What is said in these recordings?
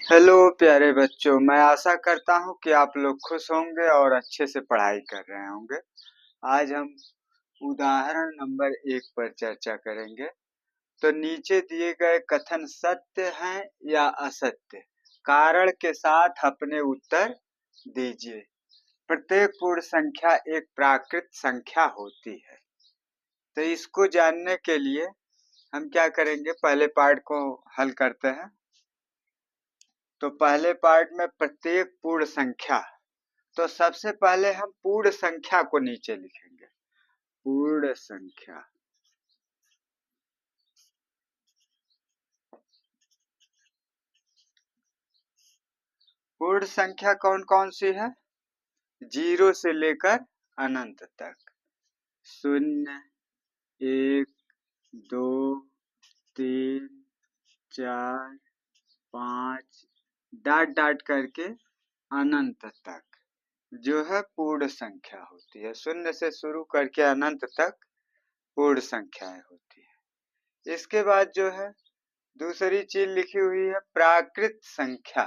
Hello प्यारे बच्चों, मैं आशा करता हूँ कि आप लोग खुश होंगे और अच्छे से पढ़ाई कर रहे होंगे। आज हम उदाहरण नंबर 1 पर चर्चा करेंगे। तो नीचे दिए गए कथन सत्य हैं या असत्य, कारण के साथ अपने उत्तर दीजिए। प्रत्येक पूर्ण संख्या एक प्राकृत संख्या होती है। तो इसको जानने के लिए हम क्या करेंगे, पहले पार्ट को हल करते हैं। तो पहले पार्ट में प्रत्येक पूर्ण संख्या, तो सबसे पहले हम पूर्ण संख्या को नीचे लिखेंगे। पूर्ण संख्या, पूर्ण संख्या कौन कौन सी है? 0 से लेकर अनंत तक। 0, 1, 2, 3, 4, 5 डाट डाट करके अनंत तक जो है पूर्ण संख्या होती है। 0 से शुरू करके अनंत तक पूर्ण संख्याएं होती है। इसके बाद जो है दूसरी चीज लिखी हुई है प्राकृत संख्या।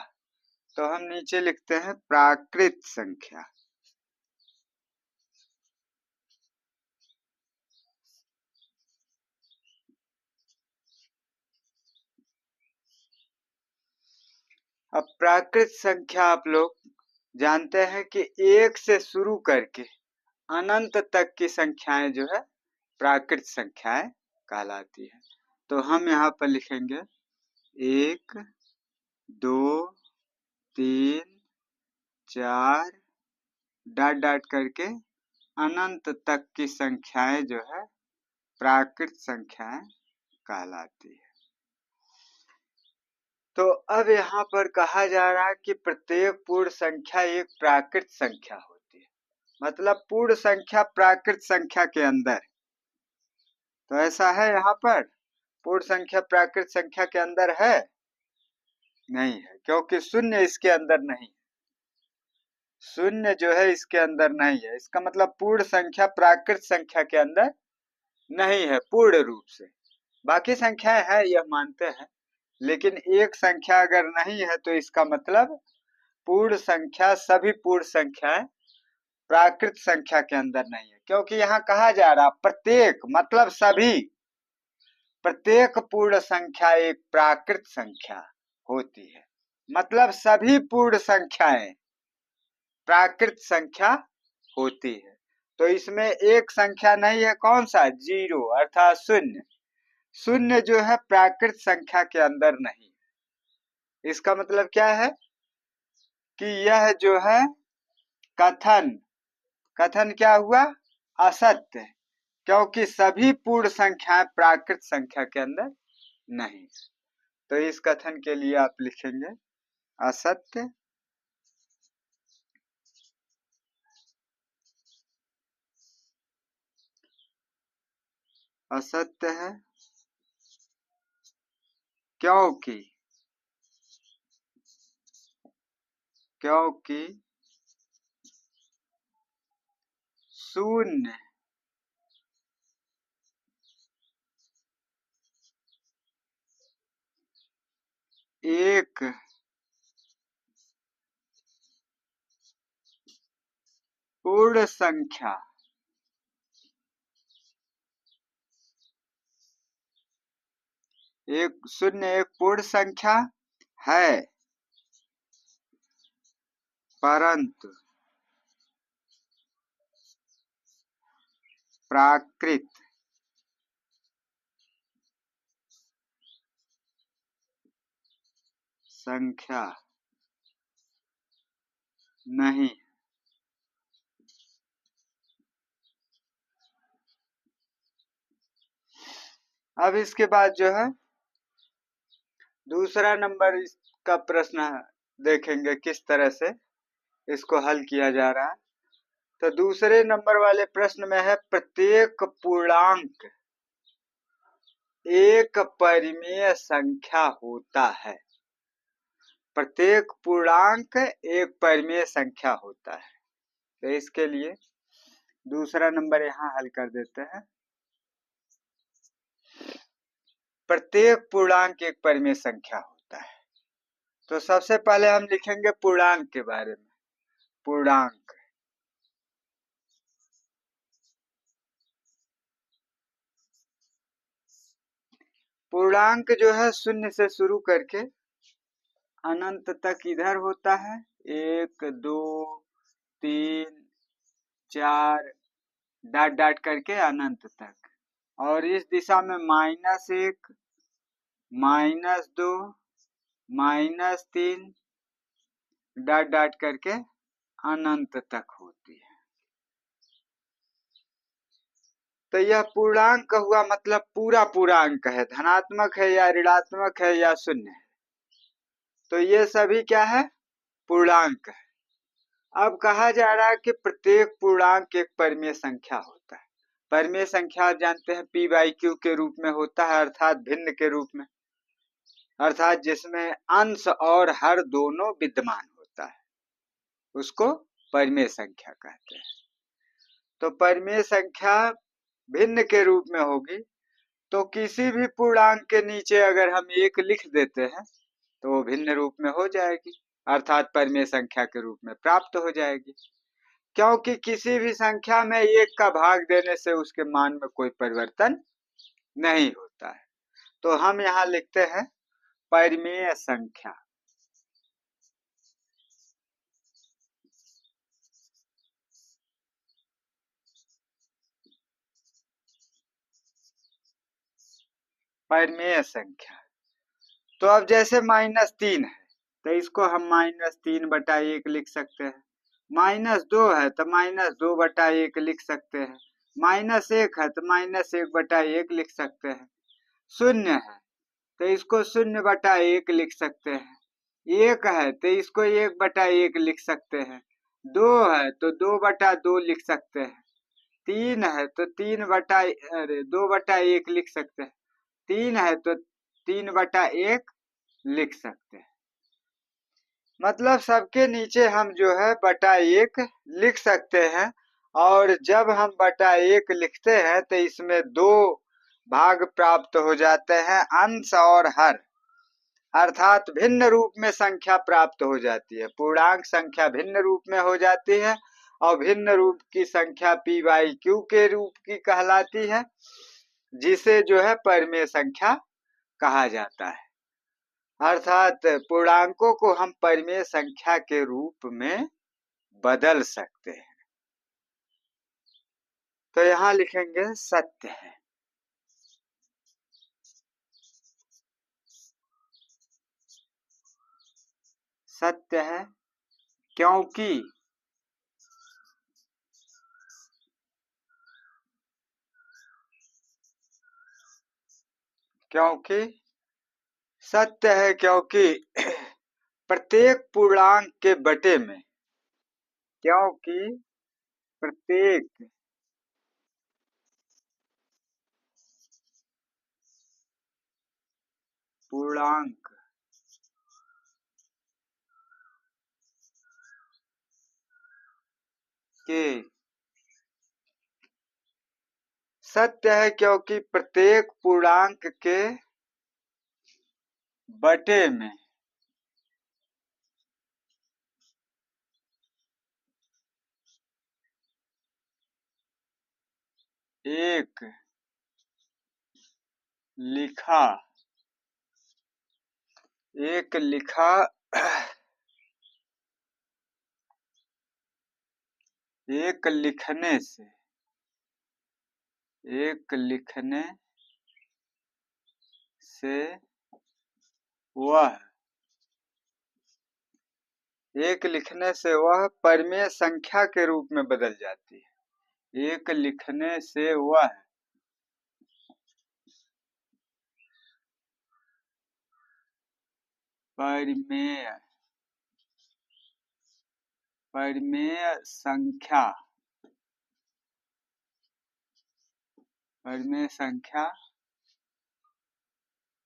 तो हम नीचे लिखते हैं प्राकृत संख्या। अब प्राकृत संख्या आप लोग जानते हैं कि 1 से शुरू करके अनंत तक की संख्याएं जो है प्राकृत संख्याएं कहलाती है। तो हम यहाँ पर लिखेंगे 1, 2, 3, 4 डाट डाट करके अनंत तक की संख्याएं जो है प्राकृत संख्याएं कहलाती है। तो अब यहाँ पर कहा जा रहा है कि प्रत्येक पूर्ण संख्या एक प्राकृत संख्या होती है, मतलब पूर्ण संख्या प्राकृत संख्या के अंदर। तो ऐसा है यहाँ पर पूर्ण संख्या प्राकृत संख्या के अंदर है? नहीं है, क्योंकि शून्य इसके अंदर नहीं है। शून्य जो है इसके अंदर नहीं है, इसका मतलब पूर्ण संख्या प्राकृत संख्या के अंदर नहीं है पूर्ण रूप से। बाकी संख्याएं हैं यह मानते हैं, लेकिन एक संख्या अगर नहीं है तो इसका मतलब पूर्ण संख्या, सभी पूर्ण संख्याएं प्राकृत संख्या के अंदर नहीं है। क्योंकि यहाँ कहा जा रहा प्रत्येक मतलब सभी, प्रत्येक पूर्ण संख्या एक प्राकृत संख्या होती है, मतलब सभी पूर्ण संख्याएं प्राकृत संख्या होती है। तो इसमें एक संख्या नहीं है, कौन सा? 0 अर्थात शून्य। शून्य जो है प्राकृत संख्या के अंदर नहीं है। इसका मतलब क्या है कि यह जो है कथन, कथन क्या हुआ? असत्य, क्योंकि सभी पूर्ण संख्याएं प्राकृत संख्या के अंदर नहीं। तो इस कथन के लिए आप लिखेंगे असत्य। असत्य है क्योंकि क्योंकि शून्य एक पूर्ण संख्या शून्य एक पूर्ण संख्या है, परंतु प्राकृत संख्या नहीं। अब इसके बाद जो है दूसरा नंबर का प्रश्न देखेंगे किस तरह से इसको हल किया जा रहा है। तो दूसरे नंबर वाले प्रश्न में है प्रत्येक पूर्णांक एक परिमेय संख्या होता है। प्रत्येक पूर्णांक एक परिमेय संख्या होता है। तो इसके लिए दूसरा नंबर यहाँ हल कर देते हैं। प्रत्येक पूर्णांक एक परिमेय संख्या होता है। तो सबसे पहले हम लिखेंगे पूर्णांक के बारे में। पूर्णांक, पूर्णांक जो है शून्य से शुरू करके अनंत तक इधर होता है, 1 2 3 4 डॉट डॉट करके अनंत तक। और इस दिशा में -1 -2 -3 डॉट डॉट करके अनंत तक होती है। तो यह पूर्णांक हुआ, मतलब पूरा पूर्णांक है, धनात्मक है या ऋणात्मक है या शून्य है, तो ये सभी क्या है, पूर्णांक है। अब कहा जा रहा है कि प्रत्येक पूर्णांक एक परिमेय संख्या होता है। परिमेय संख्या आप जानते हैं p/q के रूप में होता है, अर्थात भिन्न के रूप में, अर्थात जिसमें अंश और हर दोनों विद्यमान होता है, उसको परिमेय संख्या कहते हैं। तो परिमेय संख्या भिन्न के रूप में होगी, तो किसी भी पूर्णांक के नीचे अगर हम 1 लिख देते हैं तो वो भिन्न रूप में हो जाएगी, अर्थात परिमेय संख्या के रूप में प्राप्त हो जाएगी, क्योंकि किसी भी संख्या में 1 का भाग देने से उसके मान में कोई परिवर्तन नहीं होता है। तो हम यहाँ लिखते हैं परिमेय संख्या। परिमेय संख्या, तो अब जैसे -3 है तो इसको हम -3/1 लिख सकते हैं, -2 है तो -2/1 लिख सकते हैं, -1 है तो -1/1 लिख सकते हैं, 0 है तो इसको 0/1 लिख सकते हैं, 1 है तो इसको 1/1 लिख सकते हैं, 2 है तो 2/2 लिख सकते हैं, 3 है तो 2/1 लिख सकते हैं, 3 है तो 3/1 लिख सकते हैं। मतलब सबके नीचे हम जो है बटा 1 लिख सकते हैं, और जब हम बटा 1 लिखते हैं तो इसमें 2 भाग प्राप्त हो जाते हैं, अंश और हर, अर्थात भिन्न रूप में संख्या प्राप्त हो जाती है। पूर्णांक संख्या भिन्न रूप में हो जाती है, और भिन्न रूप की संख्या p/q के रूप की कहलाती है, जिसे जो है परिमेय संख्या कहा जाता है। अर्थात पूर्णांकों को हम परिमेय संख्या के रूप में बदल सकते हैं। तो यहाँ लिखेंगे सत्य है। सत्य है क्योंकि क्योंकि सत्य है क्योंकि प्रत्येक पूर्णांक के बटे में, क्योंकि प्रत्येक पूर्णांक के, सत्य है क्योंकि प्रत्येक पूर्णांक के बटे में एक लिखा एक लिखा एक लिखने से एक लिखने से वह एक लिखने से वह परिमेय संख्या के रूप में बदल जाती है। एक लिखने से वह परिमेय परिमेय संख्या परिमेय संख्या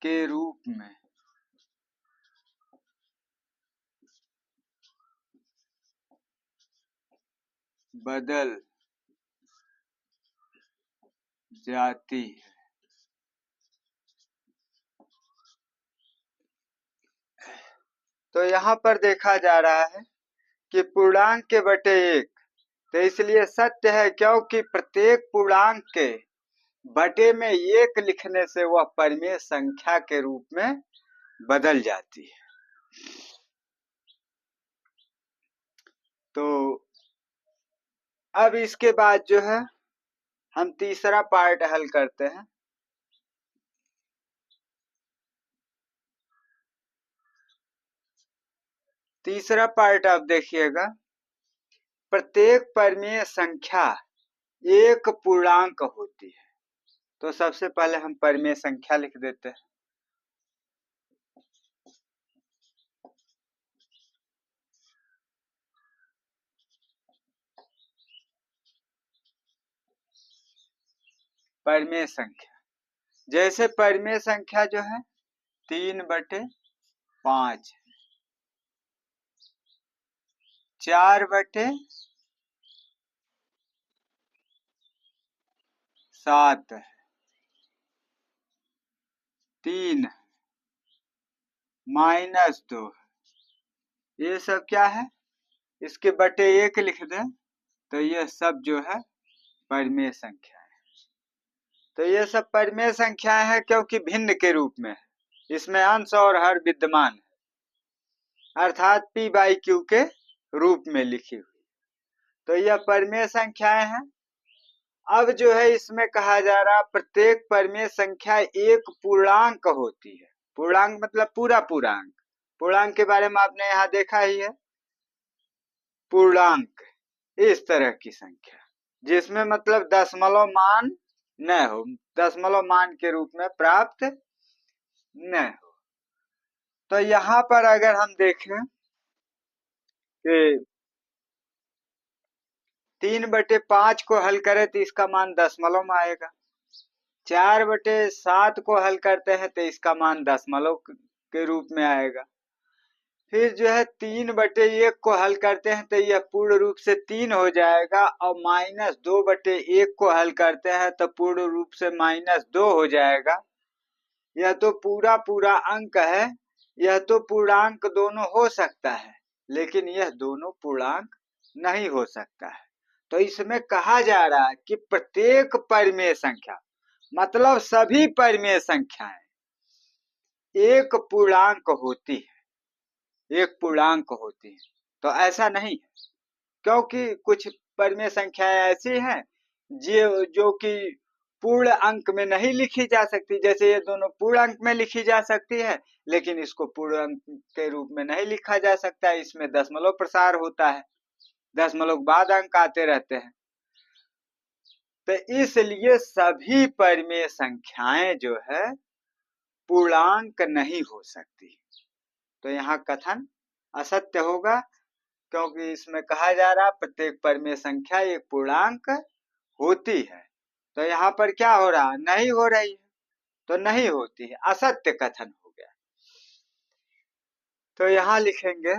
के रूप में बदल जाती है। तो यहाँ पर देखा जा रहा है कि पूर्णांक के बटे एक, तो इसलिए सत्य है, क्योंकि प्रत्येक पूर्णांक के बटे में एक लिखने से वह परिमेय संख्या के रूप में बदल जाती है। तो अब इसके बाद जो है हम तीसरा पार्ट हल करते हैं। तीसरा पार्ट आप देखिएगा, प्रत्येक परिमेय संख्या एक पूर्णांक होती है। तो सबसे पहले हम परिमेय संख्या लिख देते हैं। परिमेय संख्या, जैसे परिमेय संख्या जो है 3/5, 4/7, 3, -2, ये सब क्या है, इसके बटे एक लिख दें तो ये सब जो है परिमेय संख्या है। तो ये सब परिमेय संख्याएं हैं क्योंकि भिन्न के रूप में है, इसमें अंश और हर विद्यमान है, अर्थात p/q के रूप में लिखी हुई। तो यह परिमेय संख्याएं हैं। अब जो है इसमें कहा जा रहा प्रत्येक परिमेय संख्या एक पूर्णांक होती है। पूर्णांक मतलब पूरा पूर्णांक। पूर्णांक के बारे में आपने यहाँ देखा ही है, पूर्णांक इस तरह की संख्या जिसमें मतलब दशमलव मान न हो, दशमलव मान के रूप में प्राप्त न हो। तो यहाँ पर अगर हम देखें कि 3/5 को हल करें तो इसका मान दशमलव में आएगा, 4/7 को हल करते हैं तो इसका मान दशमलव के रूप में आएगा। फिर जो है 3/1 को हल करते हैं तो यह पूर्ण रूप से 3 हो जाएगा, और -2/1 को हल करते हैं तो पूर्ण रूप से -2 हो जाएगा। यह तो पूरा पूरा अंक है, यह तो पूर्णांक दोनों हो सकता है, लेकिन यह दोनों पूर्णांक नहीं हो सकता है। तो इसमें कहा जा रहा है कि प्रत्येक परिमेय संख्या मतलब सभी परिमेय संख्याएं एक पूर्णांक होती है, एक पूर्णांक होती है। तो ऐसा नहीं है, क्योंकि कुछ परिमेय संख्याएं ऐसी हैं जो कि पूर्ण अंक में नहीं लिखी जा सकती, जैसे ये दोनों पूर्ण अंक में लिखी जा सकती है, लेकिन इसको पूर्ण अंक के रूप में नहीं लिखा जा सकता है, इसमें दशमलव प्रसार होता है, दशमलव बाद अंक आते रहते हैं। तो इसलिए सभी परिमेय संख्याएं जो है पूर्णांक नहीं हो सकती। तो यहाँ कथन असत्य होगा, क्योंकि इसमें कहा जा रहा प्रत्येक परिमेय संख्या एक पूर्णांक होती है। तो यहाँ पर क्या हो रहा, नहीं हो रही है, तो नहीं होती है, असत्य कथन हो गया। तो यहाँ लिखेंगे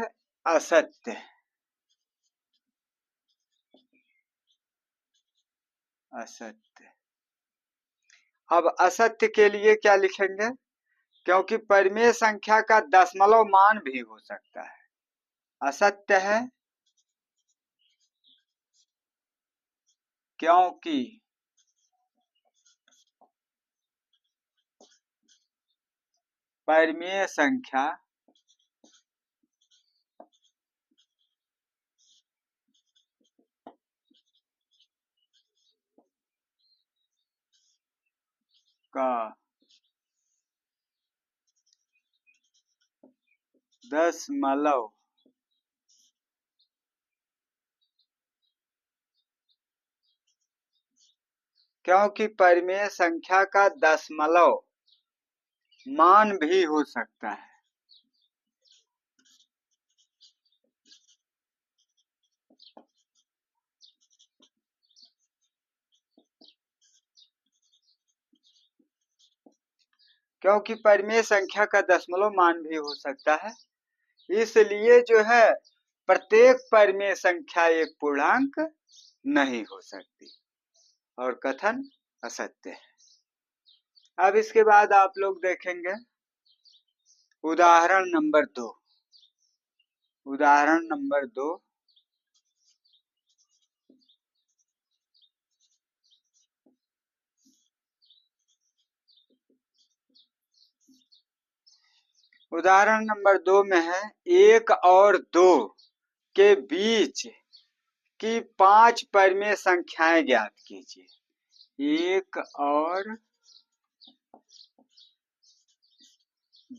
असत्य, असत्य। अब असत्य के लिए क्या लिखेंगे, क्योंकि परिमेय संख्या का दशमलव मान भी हो सकता है। असत्य है क्योंकि परिमेय संख्या का दशमलव क्योंकि परिमेय संख्या का दशमलव मान भी हो सकता है। क्योंकि परिमेय संख्या का दशमलव मान भी हो सकता है, इसलिए जो है प्रत्येक परिमेय संख्या एक पूर्णांक नहीं हो सकती, और कथन असत्य है। अब इसके बाद आप लोग देखेंगे उदाहरण नंबर 2। उदाहरण नंबर 2। उदाहरण नंबर 2 में है 1 और 2 के बीच की 5 परिमेय संख्याएं ज्ञात कीजिए। 1 और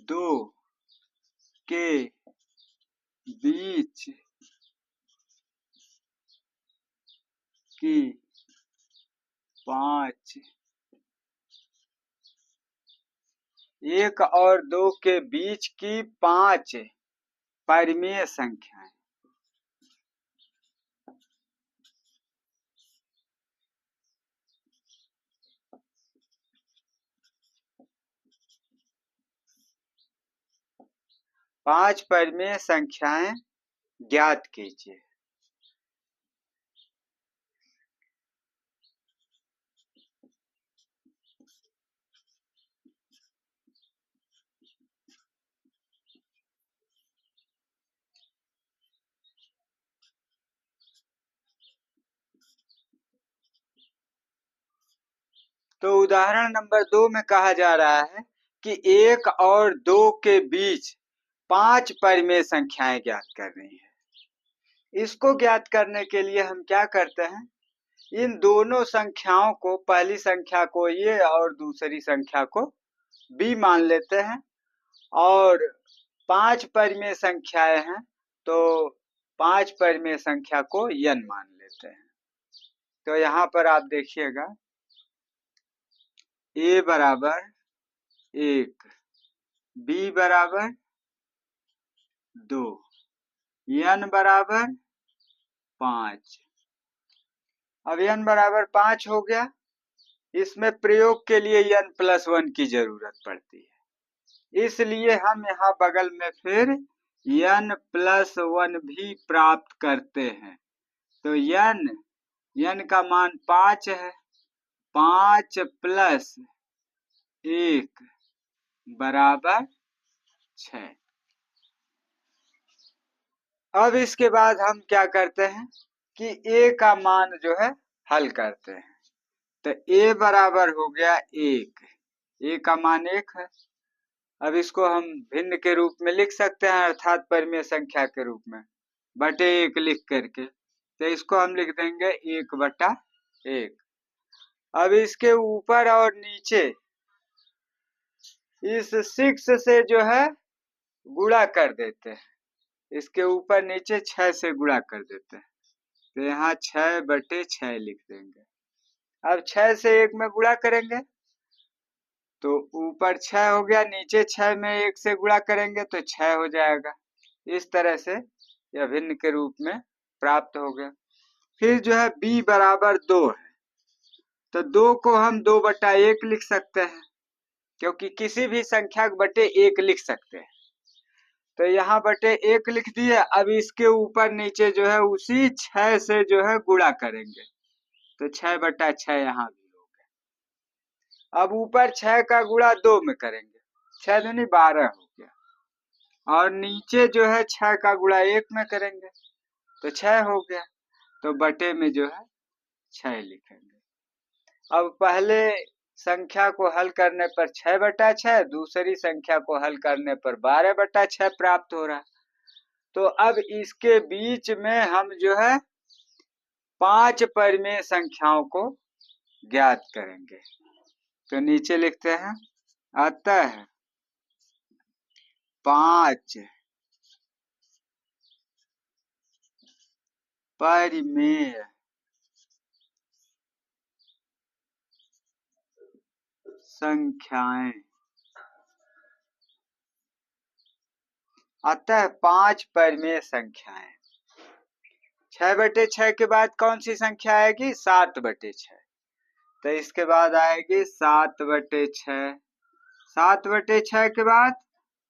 2 के बीच की 5 1 और 2 के बीच की 5 परिमेय संख्याएं। पांच परिमेय संख्याएं ज्ञात कीजिए। तो उदाहरण नंबर 2 में कहा जा रहा है कि 1 और 2 के बीच 5 परिमेय संख्याएं ज्ञात करनी है। इसको ज्ञात करने के लिए हम क्या करते हैं, इन दोनों संख्याओं को, पहली संख्या को ए और दूसरी संख्या को बी मान लेते हैं, और 5 परिमेय संख्याएं हैं तो 5 परिमेय संख्या को एन मान लेते हैं। तो यहाँ पर आप देखिएगा, ए बराबर 1, बी बराबर 2, एन बराबर 5। अब एन बराबर 5 हो गया। इसमें प्रयोग के लिए n+1 की जरूरत पड़ती है, इसलिए हम यहाँ बगल में फिर n+1 भी प्राप्त करते हैं। तो n का मान 5 है, 5 + 1 बराबर 6। अब इसके बाद हम क्या करते हैं कि a का मान जो है हल करते हैं। तो a बराबर हो गया 1, a का मान 1 है। अब इसको हम भिन्न के रूप में लिख सकते हैं, अर्थात परिमेय संख्या के रूप में, बटे 1 लिख करके। तो इसको हम लिख देंगे 1/1। अब इसके ऊपर और नीचे इस 6 से जो है गुणा कर देते हैं, इसके ऊपर नीचे 6 से गुणा कर देते हैं। तो यहाँ 6/6 लिख देंगे। अब 6 से 1 में गुणा करेंगे तो ऊपर 6 हो गया, नीचे 6 में 1 से गुणा करेंगे तो 6 हो जाएगा। इस तरह से यह भिन्न के रूप में प्राप्त हो गया। फिर जो है b बराबर 2 है, तो 2 को हम 2/1 लिख सकते हैं, क्योंकि किसी भी संख्या बटे 1 लिख सकते हैं। तो यहाँ बटे 1 लिख दिए। अब इसके ऊपर नीचे जो है उसी 6 से जो है गुणा करेंगे, तो 6/6 यहाँ भी हो गया। अब ऊपर 6 का गुणा 2 में करेंगे, 6 दूनी 12 हो गया, और नीचे जो है 6 का गुणा 1 में करेंगे तो 6 हो गया। तो बटे में जो है 6 लिखेंगे। अब पहले संख्या को हल करने पर 6/6, दूसरी संख्या को हल करने पर 12/6 प्राप्त हो रहा है। तो अब इसके बीच में हम जो है 5 परिमेय संख्याओं को ज्ञात करेंगे। तो नीचे लिखते हैं, अतः 5 परिमेय संख्याएं। अतः 5 परिमेय संख्याएं। 6/6 के बाद कौन सी संख्या आएगी? 7/6। तो इसके बाद आएगी 7/6। 7/6 के बाद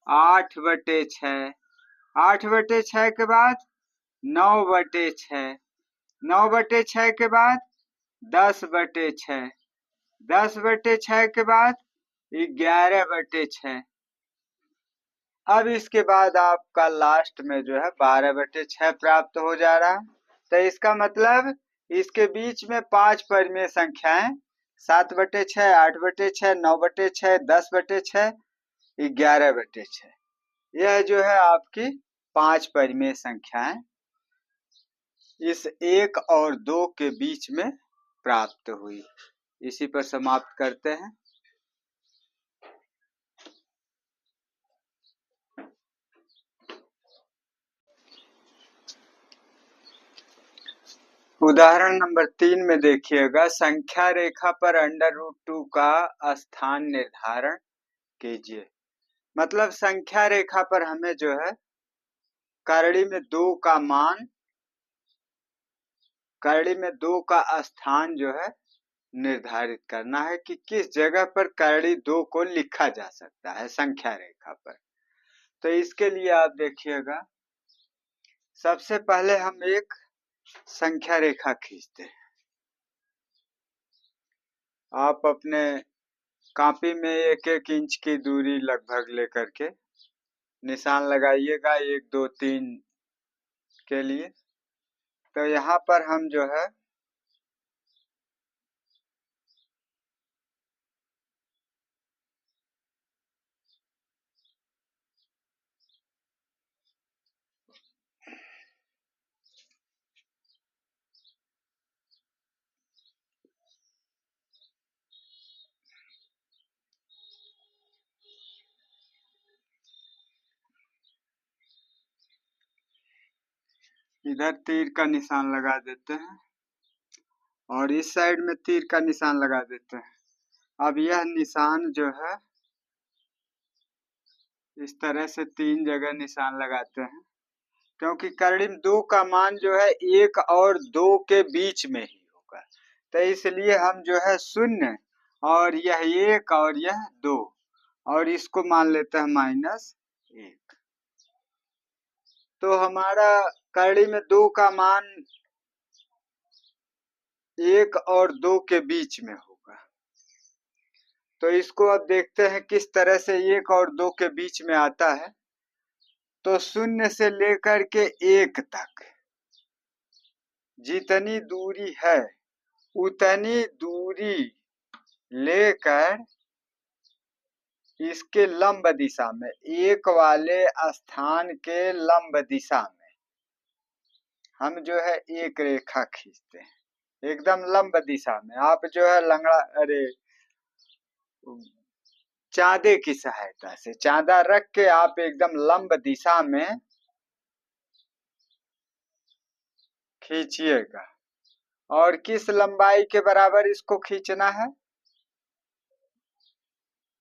8/6। 8/6 के बाद 9/6। 9/6 के बाद 10/6। 10/6 के बाद 11/6। अब इसके बाद आपका लास्ट में जो है 12/6 प्राप्त हो जा रहा है। तो इसका मतलब इसके बीच में 5 परिमेय संख्याएं 7/6, 8/6, 9/6, 10/6, 11/6, यह जो है आपकी 5 परिमेय संख्याएं इस 1 और 2 के बीच में प्राप्त हुई। इसी पर समाप्त करते हैं। उदाहरण नंबर 3 में देखिएगा, संख्या रेखा पर √2 का स्थान निर्धारण कीजिए। मतलब संख्या रेखा पर हमें जो है करड़ी में 2 का मान, करड़ी में 2 का स्थान जो है निर्धारित करना है कि किस जगह पर करड़ी 2 को लिखा जा सकता है संख्या रेखा पर। तो इसके लिए आप देखिएगा, सबसे पहले हम एक संख्या रेखा खींचते हैं। आप अपने कॉपी में 1-1 इंच की दूरी लगभग लेकर के निशान लगाइएगा 1, 2, 3 के लिए। तो यहाँ पर हम जो है इधर तीर का निशान लगा देते हैं और इस साइड में तीर का निशान लगा देते हैं। अब यह निशान जो है इस तरह से 3 जगह निशान लगाते हैं, क्योंकि करड़ी में 2 का मान जो है 1 और 2 के बीच में ही होगा। तो इसलिए हम जो है 0 और यह 1 और यह 2 और इसको मान लेते हैं -1। तो हमारा करड़ी में 2 का मान 1 और 2 के बीच में होगा। तो इसको अब देखते हैं किस तरह से 1 और 2 के बीच में आता है। तो 0 से लेकर के 1 तक जितनी दूरी है उतनी दूरी लेकर इसके लंब दिशा में, 1 वाले स्थान के लंब दिशा में हम जो है एक रेखा खींचते हैं, एकदम लंब दिशा में। आप जो है चाँदे की सहायता से चाँदा रख के आप एकदम लंब दिशा में खींचिएगा। और किस लंबाई के बराबर इसको खींचना है?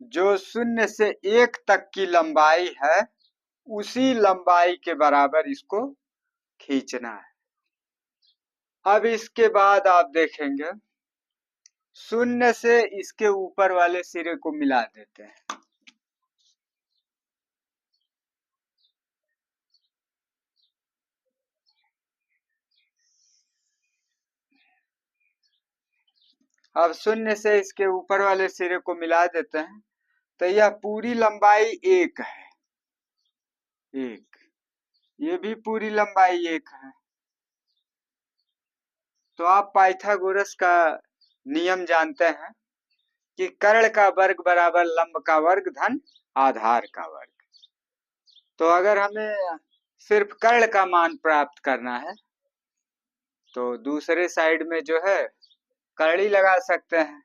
जो 0 से 1 तक की लंबाई है उसी लंबाई के बराबर इसको खींचना है। अब इसके बाद आप देखेंगे 0 से इसके ऊपर वाले सिरे को मिला देते हैं। अब 0 से इसके ऊपर वाले सिरे को मिला देते हैं तो यह पूरी लंबाई 1 है, 1, ये भी पूरी लंबाई 1 है। तो आप पाइथागोरस का नियम जानते हैं कि कर्ण का वर्ग बराबर लंब का वर्ग धन आधार का वर्ग। तो अगर हमें सिर्फ कर्ण का मान प्राप्त करना है तो दूसरे साइड में जो है करड़ी लगा सकते हैं।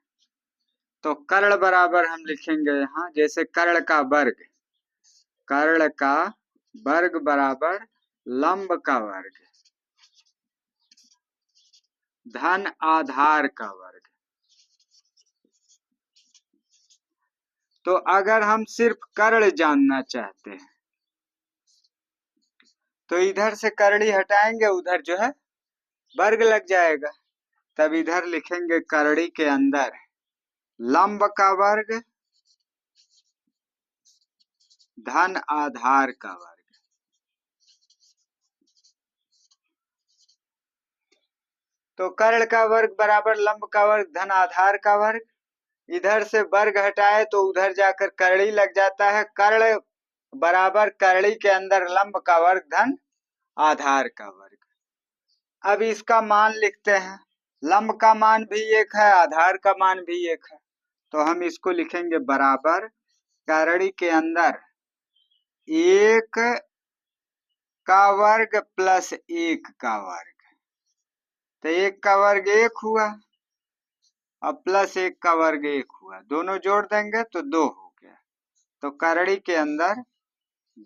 तो कर्ण बराबर हम लिखेंगे यहाँ, जैसे कर्ण का वर्ग बराबर लंब का वर्ग धन आधार का वर्ग। तो अगर हम सिर्फ कर्ण जानना चाहते हैं तो इधर से करड़ी हटाएंगे, उधर जो है वर्ग लग जाएगा। तब इधर लिखेंगे करड़ी के अंदर लंब का वर्ग धन आधार का वर्ग। तो कर्ण का वर्ग बराबर लंब का वर्ग धन आधार का वर्ग। इधर से वर्ग हटाए तो उधर जाकर करड़ी लग जाता है। कर्ण बराबर करड़ी के अंदर लंब का वर्ग धन आधार का वर्ग। अब इसका मान लिखते हैं। लंब का मान भी एक है, आधार का मान भी एक है, तो हम इसको लिखेंगे बराबर करड़ी के अंदर एक का वर्ग प्लस एक का वर्ग। तो एक का वर्ग एक हुआ और प्लस एक का वर्ग एक हुआ, दोनों जोड़ देंगे तो दो हो गया। तो करड़ी के अंदर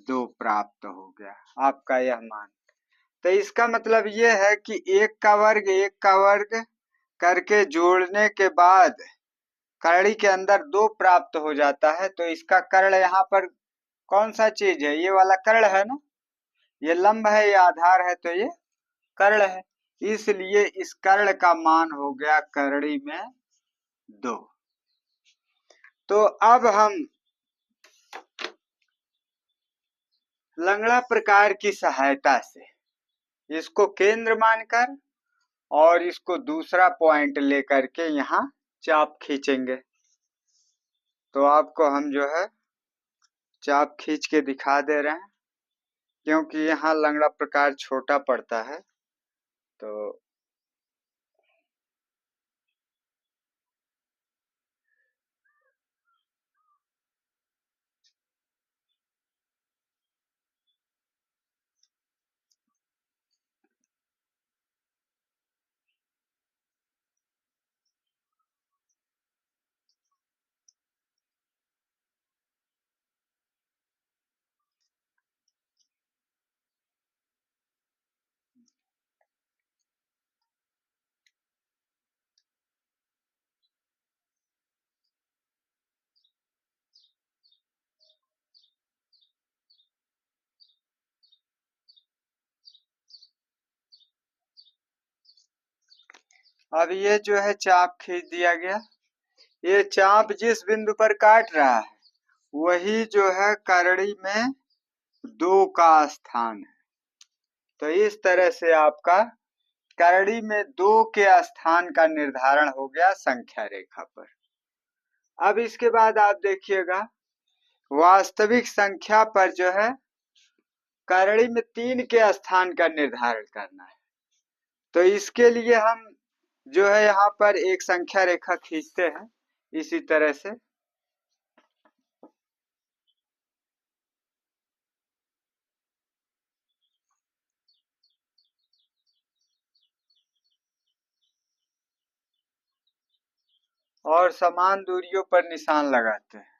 दो प्राप्त हो गया आपका यह मान। तो इसका मतलब ये है कि एक का वर्ग करके जोड़ने के बाद करड़ी के अंदर दो प्राप्त हो जाता है। तो इसका कर्ण यहाँ पर कौन सा चीज है, ये वाला कर्ण है ना, ये लंब है, ये आधार है, तो ये कर्ण है, इसलिए इस कर्ण का मान हो गया करड़ी में दो। तो अब हम लंगड़ा प्रकार की सहायता से इसको केंद्र मानकर और इसको दूसरा पॉइंट लेकर के यहाँ चाप खींचेंगे। तो आपको हम जो है चाप खींच के दिखा दे रहे हैं, क्योंकि यहाँ लंगड़ा प्रकार छोटा पड़ता है। तो अब ये जो है चाप खींच दिया गया। ये चाप जिस बिंदु पर काट रहा है वही जो है करड़ी में दो का स्थान है। तो इस तरह से आपका करड़ी में दो के स्थान का निर्धारण हो गया संख्या रेखा पर। अब इसके बाद आप देखिएगा वास्तविक संख्या पर जो है करड़ी में तीन के स्थान का निर्धारण करना है। तो इसके लिए हम जो है यहाँ पर एक संख्या रेखा खींचते हैं इसी तरह से। और समान दूरियों पर निशान लगाते हैं।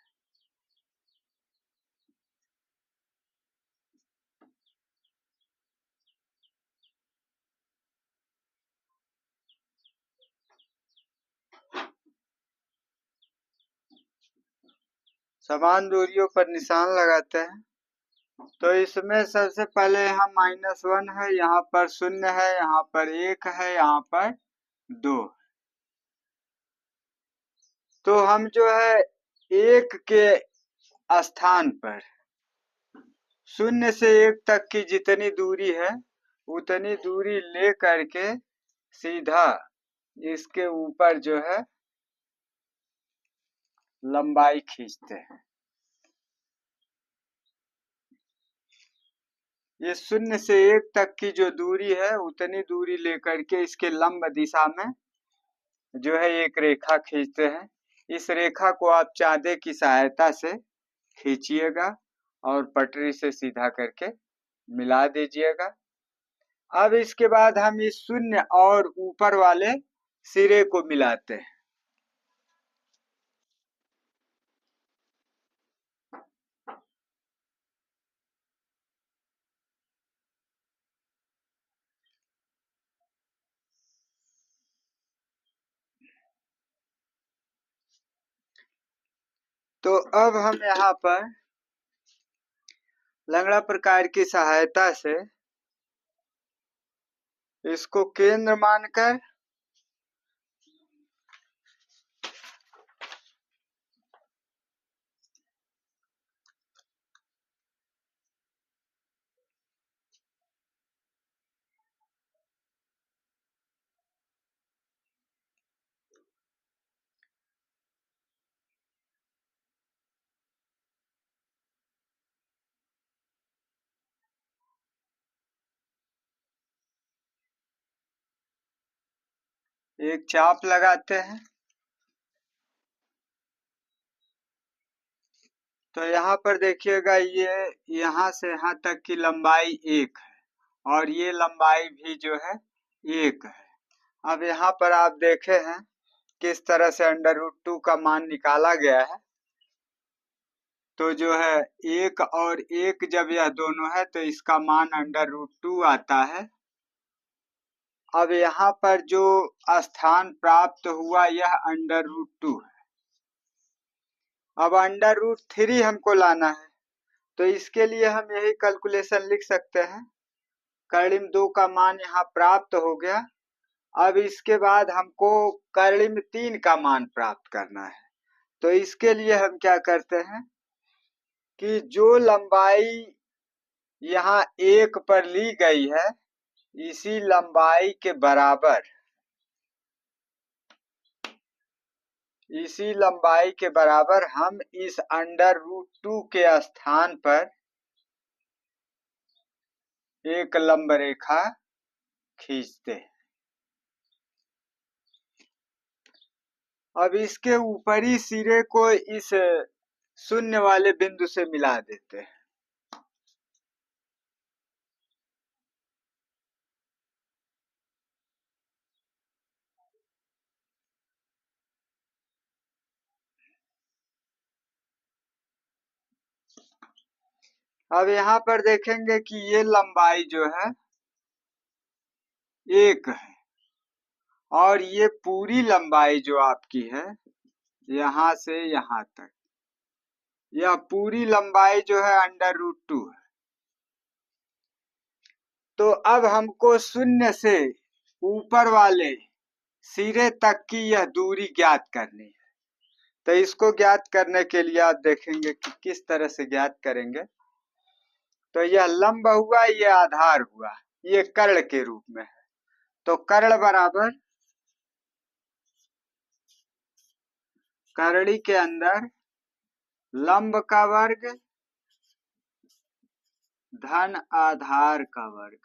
समान दूरियों पर निशान लगाते हैं। तो इसमें सबसे पहले यहाँ -1 है, यहाँ पर 0 है, यहाँ पर 1 है, यहाँ पर 2। तो हम जो है 1 के स्थान पर 0 से 1 तक की जितनी दूरी है उतनी दूरी ले करके सीधा इसके ऊपर जो है लंबाई खींचते हैं। ये 0 से 1 तक की जो दूरी है उतनी दूरी लेकर के इसके लंब दिशा में जो है एक रेखा खींचते हैं। इस रेखा को आप चांदे की सहायता से खींचिएगा और पटरी से सीधा करके मिला दीजिएगा। अब इसके बाद हम इस 0 और ऊपर वाले सिरे को मिलाते हैं। तो अब हम यहाँ पर लंगड़ा प्रकार की सहायता से इसको केंद्र मानकर एक चाप लगाते हैं। तो यहाँ पर देखिएगा, ये यहाँ से यहाँ तक की लंबाई 1 है और ये लंबाई भी जो है 1 है। अब यहाँ पर आप देखे हैं किस तरह से √2 का मान निकाला गया है। तो जो है 1 और 1 जब यह दोनों है तो इसका मान √2 आता है। अब यहाँ पर जो स्थान प्राप्त हुआ यह √2 है। अब √3 हमको लाना है, तो इसके लिए हम यही कैलकुलेशन लिख सकते हैं। कर्णिम 2 का मान यहाँ प्राप्त हो गया। अब इसके बाद हमको कर्णिम 3 का मान प्राप्त करना है। तो इसके लिए हम क्या करते हैं कि जो लंबाई यहाँ 1 पर ली गई है, इसी लंबाई के बराबर, हम इस √2 के स्थान पर एक लंब रेखा खींचते हैं। अब इसके ऊपरी सिरे को इस शून्य वाले बिंदु से मिला देते हैं। अब यहाँ पर देखेंगे कि ये लंबाई जो है 1 है और ये पूरी लंबाई जो आपकी है यहाँ से यहाँ तक, यह पूरी लंबाई जो है √2 है। तो अब हमको शून्य से ऊपर वाले सिरे तक की यह दूरी ज्ञात करनी है। तो इसको ज्ञात करने के लिए आप देखेंगे कि किस तरह से ज्ञात करेंगे। तो यह लंब हुआ, यह आधार हुआ, ये कर्ण के रूप में है। तो कर्ण बराबर कर्णी के अंदर लंब का वर्ग धन आधार का वर्ग।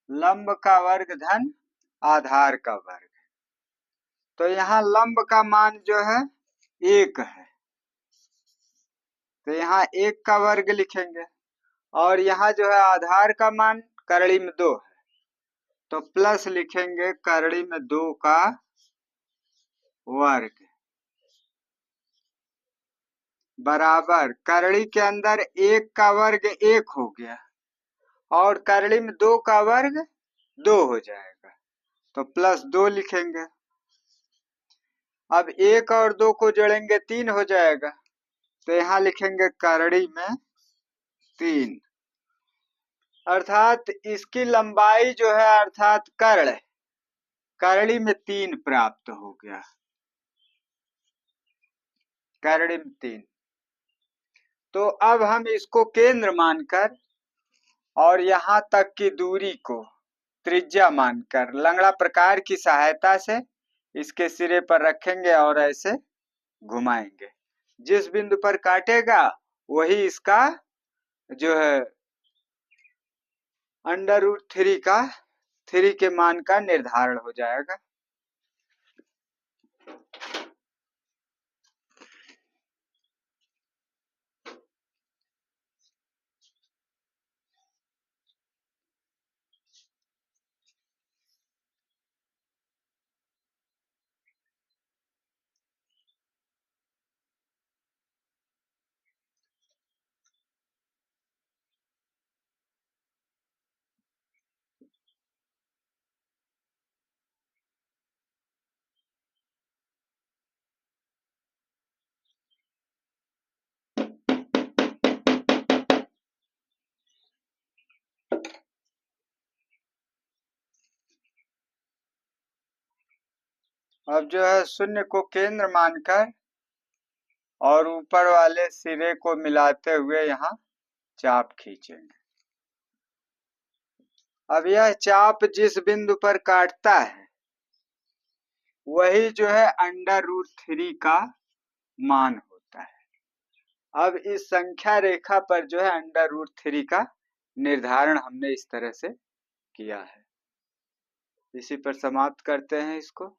लंब का वर्ग धन आधार का वर्ग। तो यहाँ लंब का मान जो है 1 है, तो यहाँ 1 का वर्ग लिखेंगे और यहाँ जो है आधार का मान कर्णिम 2 है, तो प्लस लिखेंगे कर्णिम 2 का वर्ग बराबर कर्णी के अंदर 1 का वर्ग 1 हो गया और कर्णिम 2 का वर्ग 2 हो जाएगा, तो +2 लिखेंगे। अब 1 और 2 को जोड़ेंगे 3 हो जाएगा, तो यहाँ लिखेंगे कर्णी में 3, अर्थात इसकी लंबाई जो है अर्थात कर्णी में 3 प्राप्त हो गया, कर्णी में 3। तो अब हम इसको केंद्र मानकर और यहाँ तक की दूरी को त्रिज्या मानकर लंगड़ा प्रकार की सहायता से इसके सिरे पर रखेंगे और ऐसे घुमाएंगे। जिस बिंदु पर काटेगा वही इसका जो है √3 के मान का निर्धारण हो जाएगा। अब जो है शून्य को केंद्र मानकर और ऊपर वाले सिरे को मिलाते हुए यहाँ चाप खींचेंगे। अब यह चाप जिस बिंदु पर काटता है वही जो है √3 का मान होता है। अब इस संख्या रेखा पर जो है √3 का निर्धारण हमने इस तरह से किया है। इसी पर समाप्त करते हैं इसको।